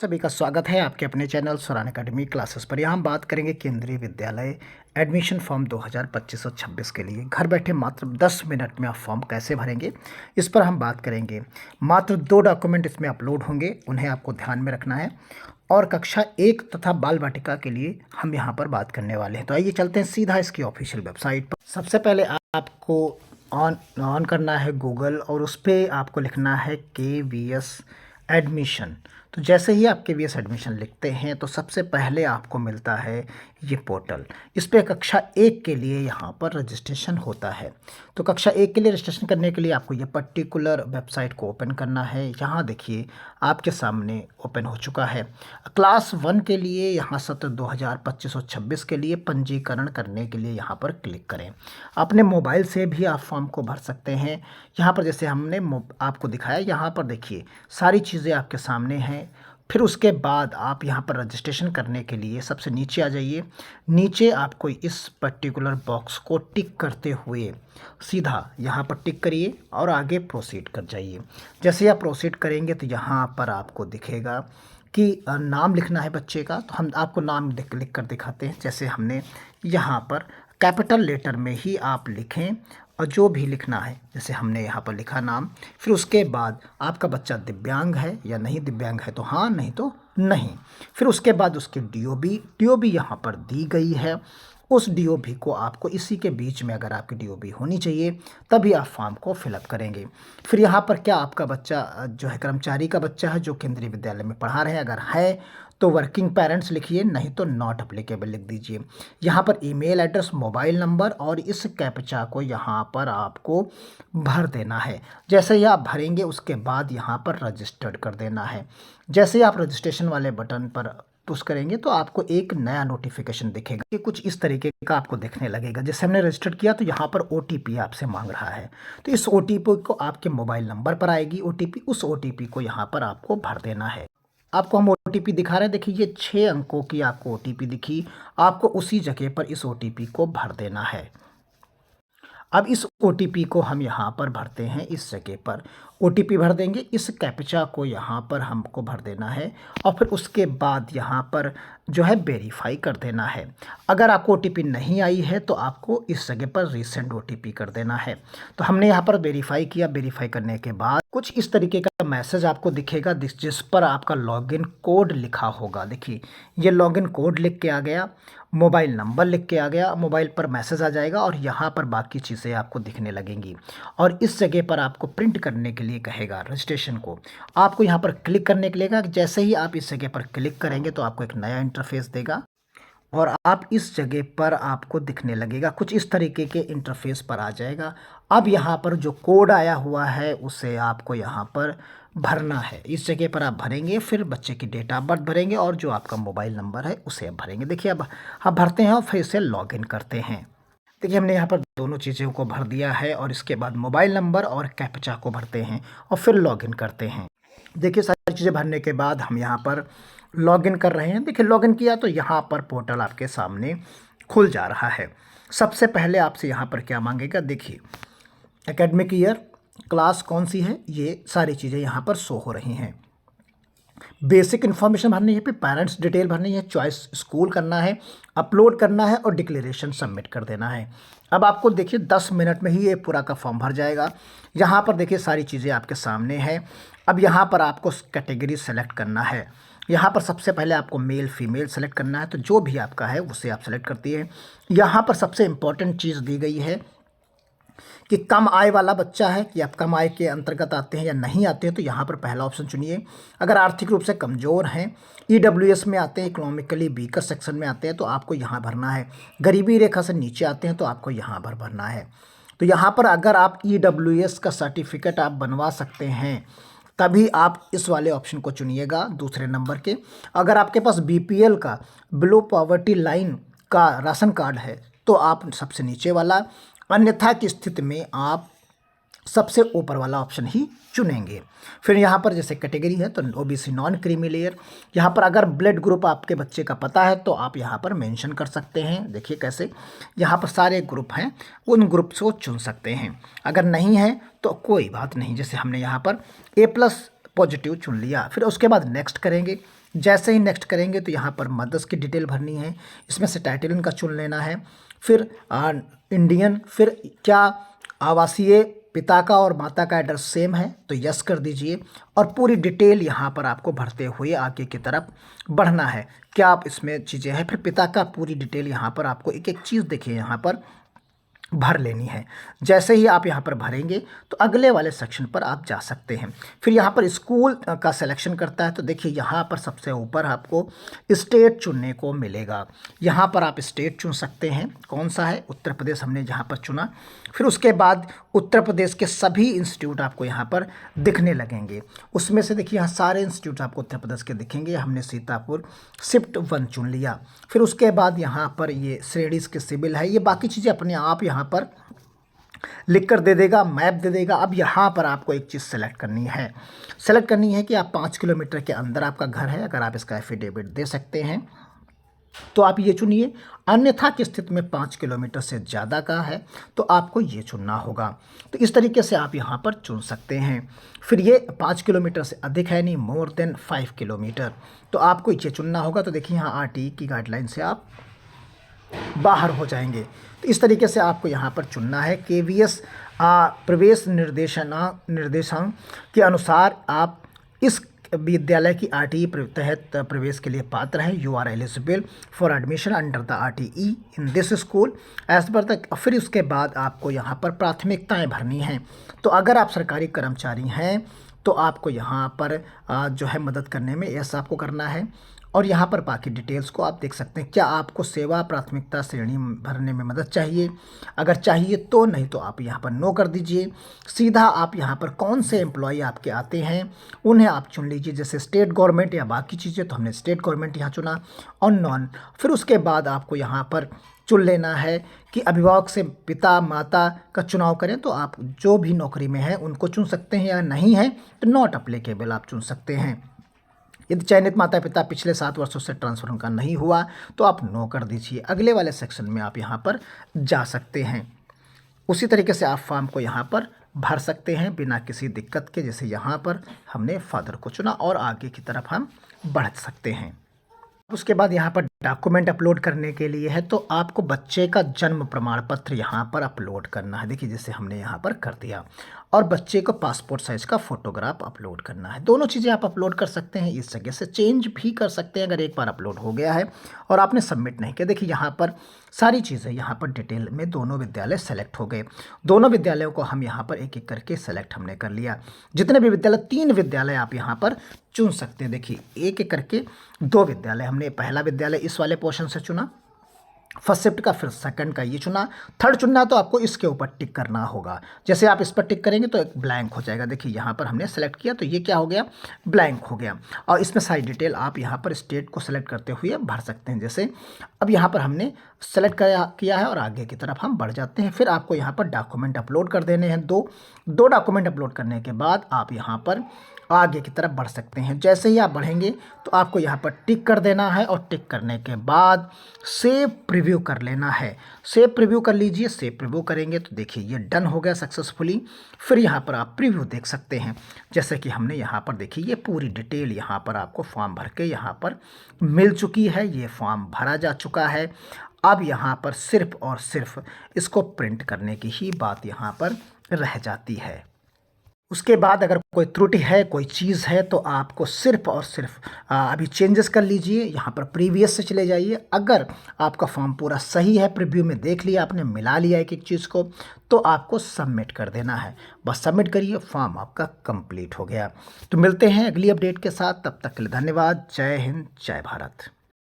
सभी का स्वागत है आपके अपने चैनल सुरान एकेडमी क्लासेस पर। यहाँ हम बात करेंगे केंद्रीय विद्यालय एडमिशन फॉर्म 2025-26 के लिए। घर बैठे मात्र 10 मिनट में आप फॉर्म कैसे भरेंगे, इस पर हम बात करेंगे। मात्र 2 डॉक्यूमेंट इसमें अपलोड होंगे, उन्हें आपको ध्यान में रखना है। और कक्षा 1 तथा बाल वाटिका के लिए हम यहाँ पर बात करने वाले हैं। तो आइए चलते हैं सीधा इसकी ऑफिशियल वेबसाइट पर। सबसे पहले आपको ऑन करना है गूगल और उस पर आपको लिखना है KVS एडमिशन। तो जैसे ही आप KVS एडमिशन लिखते हैं तो सबसे पहले आपको मिलता है ये पोर्टल। इस पर कक्षा 1 के लिए यहाँ पर रजिस्ट्रेशन होता है। तो कक्षा 1 के लिए रजिस्ट्रेशन करने के लिए आपको ये पर्टिकुलर वेबसाइट को ओपन करना है। यहाँ देखिए आपके सामने ओपन हो चुका है। क्लास 1 के लिए यहाँ सत्र 2025-26 के लिए पंजीकरण करने के लिए यहाँ पर क्लिक करें। अपने मोबाइल से भी आप फॉर्म को भर सकते हैं। यहाँ पर जैसे हमने आपको दिखाया, यहाँ पर देखिए सारी चीज़ें आपके सामने हैं। फिर उसके बाद आप यहाँ पर रजिस्ट्रेशन करने के लिए सबसे नीचे आ जाइए। नीचे आपको इस पर्टिकुलर बॉक्स को टिक करते हुए सीधा यहाँ पर टिक करिए और आगे प्रोसीड कर जाइए। जैसे आप प्रोसीड करेंगे तो यहाँ पर आपको दिखेगा कि नाम लिखना है बच्चे का। तो हम आपको नाम लिख कर दिखाते हैं। जैसे हमने यहाँ पर कैपिटल लेटर में ही आप लिखें और जो भी लिखना है, जैसे हमने यहाँ पर लिखा नाम। फिर उसके बाद आपका बच्चा दिव्यांग है या नहीं, दिव्यांग है तो हाँ, नहीं तो नहीं। फिर उसके बाद उसकी DOB यहाँ पर दी गई है। उस DOB को आपको इसी के बीच में, अगर आपकी DOB होनी चाहिए तभी आप फॉर्म को फिलअप करेंगे। फिर यहाँ पर क्या आपका बच्चा जो है कर्मचारी का बच्चा है जो केंद्रीय विद्यालय में पढ़ा रहे हैं, अगर है तो वर्किंग पेरेंट्स लिखिए, नहीं तो नॉट अप्लीकेबल लिख दीजिए। यहाँ पर ईमेल एड्रेस, मोबाइल नंबर और इस कैप्चा को यहाँ पर आपको भर देना है। जैसे ही आप भरेंगे उसके बाद यहाँ पर रजिस्टर्ड कर देना है। जैसे ही आप रजिस्ट्रेशन वाले बटन पर पुश करेंगे तो आपको एक नया नोटिफिकेशन दिखेगा कि कुछ इस तरीके का आपको देखने लगेगा। जैसे हमने रजिस्टर किया तो यहाँ पर OTP आपसे मांग रहा है। तो इस OTP को आपके मोबाइल नंबर पर आएगी OTP, उस OTP को यहाँ पर आपको भर देना है। आपको हम OTP दिखा रहे हैं, देखिए ये 6 अंकों की आपको OTP दिखी। आपको उसी जगह पर इस OTP को भर देना है। अब इस OTP को हम यहाँ पर भरते हैं, इस जगह पर OTP भर देंगे। इस कैप्चा को यहाँ पर हमको भर देना है और फिर उसके बाद यहाँ पर जो है वेरीफाई कर देना है। अगर आपको OTP नहीं आई है तो आपको इस जगह पर रीसेंड OTP कर देना है। तो हमने यहाँ पर वेरीफाई किया। वेरीफाई करने के बाद कुछ इस तरीके का मैसेज आपको दिखेगा जिस पर आपका लॉगिन कोड लिखा होगा। देखिए ये लॉगिन कोड लिख के आ गया, मोबाइल नंबर लिख के आ गया, मोबाइल पर मैसेज आ जाएगा और यहाँ पर बाकी चीज़ें आपको दिखने लगेंगी। और इस जगह पर आपको प्रिंट करने के लिए कहेगा रजिस्ट्रेशन को। आपको यहाँ पर क्लिक करने के लिए कहेगा। जैसे ही आप इस जगह पर क्लिक करेंगे तो आपको एक नया इंटरफेस देगा और आप इस जगह पर आपको दिखने लगेगा, कुछ इस तरीके के इंटरफेस पर आ जाएगा। अब यहाँ पर जो कोड आया हुआ है उसे आपको यहाँ पर भरना है। इस जगह पर आप भरेंगे, फिर बच्चे की डेट ऑफ बर्थ भरेंगे और जो आपका मोबाइल नंबर है उसे आप भरेंगे। देखिए अब आप भरते हैं और फिर इसे लॉगिन करते हैं। देखिए हमने यहाँ पर दोनों चीज़ों को भर दिया है और इसके बाद मोबाइल नंबर और कैप्चा को भरते हैं और फिर लॉगिन करते हैं। देखिए सारी चीज़ें भरने के बाद हम यहाँ पर लॉगिन कर रहे हैं। देखिए लॉगिन किया तो यहाँ पर पोर्टल आपके सामने खुल जा रहा है। सबसे पहले आपसे यहाँ पर क्या मांगेगा, देखिए एकेडमिक ईयर, क्लास कौन सी है, ये सारी चीज़ें यहाँ पर शो हो रही हैं। बेसिक इन्फॉर्मेशन भरनी है, फिर पेरेंट्स डिटेल भरनी है, चॉइस स्कूल करना है, अपलोड करना है और डिक्लेरेशन सबमिट कर देना है। अब आपको देखिए 10 मिनट में ही ये पूरा का फॉर्म भर जाएगा। यहाँ पर देखिए सारी चीज़ें आपके सामने हैं। अब यहाँ पर आपको कैटेगरी सेलेक्ट करना है। यहाँ पर सबसे पहले आपको मेल फीमेल सेलेक्ट करना है, तो जो भी आपका है उसे आप सेलेक्ट करती है। यहाँ पर सबसे इम्पॉर्टेंट चीज़ दी गई है कि कम आय वाला बच्चा है कि आप कम आय के अंतर्गत आते हैं या नहीं आते हैं, तो यहाँ पर पहला ऑप्शन चुनिए। अगर आर्थिक रूप से कमज़ोर हैं, EWS में आते हैं, इकोनॉमिकली वीकर सेक्शन में आते हैं, तो आपको यहाँ भरना है। गरीबी रेखा से नीचे आते हैं तो आपको यहाँ पर भरना है। तो यहाँ पर अगर आप EWS का सर्टिफिकेट आप बनवा सकते हैं तभी आप इस वाले ऑप्शन को चुनिएगा दूसरे नंबर के। अगर आपके पास BPL का, बिलो पॉवर्टी लाइन का राशन कार्ड है तो आप सबसे नीचे वाला, अन्यथा की स्थिति में आप सबसे ऊपर वाला ऑप्शन ही चुनेंगे। फिर यहाँ पर जैसे कैटेगरी है तो OBC नॉन क्रीमी लेयर। यहाँ पर अगर ब्लड ग्रुप आपके बच्चे का पता है तो आप यहाँ पर मेंशन कर सकते हैं। देखिए कैसे यहाँ पर सारे ग्रुप हैं, उन ग्रुप्स को चुन सकते हैं। अगर नहीं है तो कोई बात नहीं, जैसे हमने यहाँ पर A+ पॉजिटिव चुन लिया। फिर उसके बाद नेक्स्ट करेंगे। जैसे ही नेक्स्ट करेंगे तो यहाँ पर मदर्स की डिटेल भरनी है, इसमें से टाइटल इनका चुन लेना है। फिर इंडियन, फिर क्या आवासीय पिता का और माता का एड्रेस सेम है तो यस कर दीजिए, और पूरी डिटेल यहाँ पर आपको भरते हुए आगे की तरफ बढ़ना है। क्या आप इसमें चीज़ें हैं, फिर पिता का पूरी डिटेल यहाँ पर आपको एक एक चीज़ देखिए यहाँ पर भर लेनी है। जैसे ही आप यहाँ पर भरेंगे तो अगले वाले सेक्शन पर आप जा सकते हैं। फिर यहाँ पर स्कूल का सिलेक्शन करता है तो देखिए यहाँ पर सबसे ऊपर आपको स्टेट चुनने को मिलेगा। यहाँ पर आप स्टेट चुन सकते हैं, कौन सा है, उत्तर प्रदेश हमने यहाँ पर चुना। फिर उसके बाद उत्तर प्रदेश के सभी इंस्टीट्यूट आपको यहाँ पर दिखने लगेंगे। उसमें से देखिए यहाँ सारे इंस्टीट्यूट आपको उत्तर प्रदेश के दिखेंगे। हमने सीतापुर शिफ्ट 1 चुन लिया। फिर उसके बाद यहाँ पर ये श्रेणी के सिविल है, ये बाकी चीज़ें अपने आप यहाँ पर लिख कर दे देगा, मैप दे देगा। अब यहाँ पर आपको एक चीज़ सेलेक्ट करनी है कि आप 5 किलोमीटर के अंदर आपका घर है। अगर आप इसका एफिडेविट दे सकते हैं तो आप ये चुनिए, अन्यथा की स्थिति में 5 किलोमीटर से ज़्यादा का है तो आपको ये चुनना होगा। तो इस तरीके से आप यहाँ पर चुन सकते हैं। फिर ये 5 किलोमीटर से अधिक है नहीं, मोर देन 5 किलोमीटर, तो आपको ये चुनना होगा। तो देखिए यहाँ आरटीई की गाइडलाइन से आप बाहर हो जाएंगे। तो इस तरीके से आपको यहाँ पर चुनना है। केवीएस प्रवेश निर्देशांक के अनुसार आप इस विद्यालय की आरटीई तहत प्रवेश के लिए पात्र हैं। You are eligible for admission under the RTE in this school as per तक। फिर उसके बाद आपको यहाँ पर प्राथमिकताएं भरनी हैं। तो अगर आप सरकारी कर्मचारी हैं तो आपको यहाँ पर जो है मदद करने में यस आपको करना है। और यहाँ पर बाकी डिटेल्स को आप देख सकते हैं। क्या आपको सेवा प्राथमिकता श्रेणी भरने में मदद चाहिए, अगर चाहिए तो, नहीं तो आप यहाँ पर नो कर दीजिए। सीधा आप यहाँ पर कौन से एम्प्लॉय आपके आते हैं उन्हें आप चुन लीजिए, जैसे स्टेट गवर्नमेंट या बाकी चीज़ें, तो हमने स्टेट गवर्नमेंट यहाँ चुना, और नॉन। फिर उसके बाद आपको यहाँ पर चुन लेना है कि अभिभावक से पिता माता का चुनाव करें, तो आप जो भी नौकरी में हैं उनको चुन सकते हैं, या नहीं है तो नॉट अप्लीकेबल आप चुन सकते हैं। यदि चयनित माता पिता पिछले 7 वर्षों से ट्रांसफ़र उनका नहीं हुआ तो आप नो कर दीजिए। अगले वाले सेक्शन में आप यहाँ पर जा सकते हैं। उसी तरीके से आप फॉर्म को यहाँ पर भर सकते हैं बिना किसी दिक्कत के। जैसे यहाँ पर हमने फादर को चुना और आगे की तरफ हम बढ़ सकते हैं। उसके बाद यहाँ पर डॉक्यूमेंट अपलोड करने के लिए है, तो आपको बच्चे का जन्म प्रमाण पत्र यहाँ पर अपलोड करना है। देखिए जैसे हमने यहाँ पर कर दिया, और बच्चे को पासपोर्ट साइज़ का फ़ोटोग्राफ अपलोड करना है। दोनों चीज़ें आप अपलोड कर सकते हैं, इस जगह से चेंज भी कर सकते हैं अगर एक बार अपलोड हो गया है और आपने सबमिट नहीं किया। देखिए यहाँ पर सारी चीज़ें यहाँ पर डिटेल में दोनों विद्यालय सेलेक्ट हो गए। दोनों विद्यालयों को हम यहाँ पर एक एक करके सेलेक्ट हमने कर लिया। जितने भी विद्यालय, 3 विद्यालय आप यहाँ पर चुन सकते हैं। देखिए एक एक करके 2 विद्यालय हमने, पहला विद्यालय इस वाले पोर्शन से चुना, फर्स्ट शिफ्ट का, फिर सेकंड का ये चुना, थर्ड चुनना है तो आपको इसके ऊपर टिक करना होगा। जैसे आप इस पर टिक करेंगे तो एक ब्लैंक हो जाएगा। देखिए यहाँ पर हमने सेलेक्ट किया तो ये क्या हो गया, ब्लैंक हो गया। और इसमें सारी डिटेल आप यहाँ पर स्टेट को सेलेक्ट करते हुए भर सकते हैं। जैसे अब यहाँ पर हमने सेलेक्ट किया है और आगे की तरफ हम बढ़ जाते हैं। फिर आपको यहाँ पर डॉक्यूमेंट अपलोड कर देने हैं। दो डॉक्यूमेंट अपलोड करने के बाद आप यहाँ पर आगे की तरफ बढ़ सकते हैं। जैसे ही आप बढ़ेंगे तो आपको यहाँ पर टिक कर देना है, और टिक करने के बाद सेव प्रीव्यू कर लेना है। सेव प्रीव्यू कर लीजिए। सेव प्रीव्यू करेंगे तो देखिए ये डन हो गया सक्सेसफुली। फिर यहाँ पर आप प्रीव्यू देख सकते हैं। जैसे कि हमने यहाँ पर देखिए ये पूरी डिटेल यहाँ पर आपको फॉर्म भर के यहाँ पर मिल चुकी है। ये फॉर्म भरा जा चुका है। अब यहाँ पर सिर्फ और सिर्फ इसको प्रिंट करने की ही बात यहाँ पर रह जाती है। उसके बाद अगर कोई त्रुटि है, कोई चीज़ है, तो आपको सिर्फ और सिर्फ अभी चेंजेस कर लीजिए। यहाँ पर प्रीवियस से चले जाइए। अगर आपका फॉर्म पूरा सही है, प्रीव्यू में देख लिया आपने, मिला लिया एक एक चीज़ को, तो आपको सबमिट कर देना है। बस सबमिट करिए, फॉर्म आपका कंप्लीट हो गया। तो मिलते हैं अगली अपडेट के साथ, तब तक के लिए धन्यवाद। जय हिंद, जय भारत।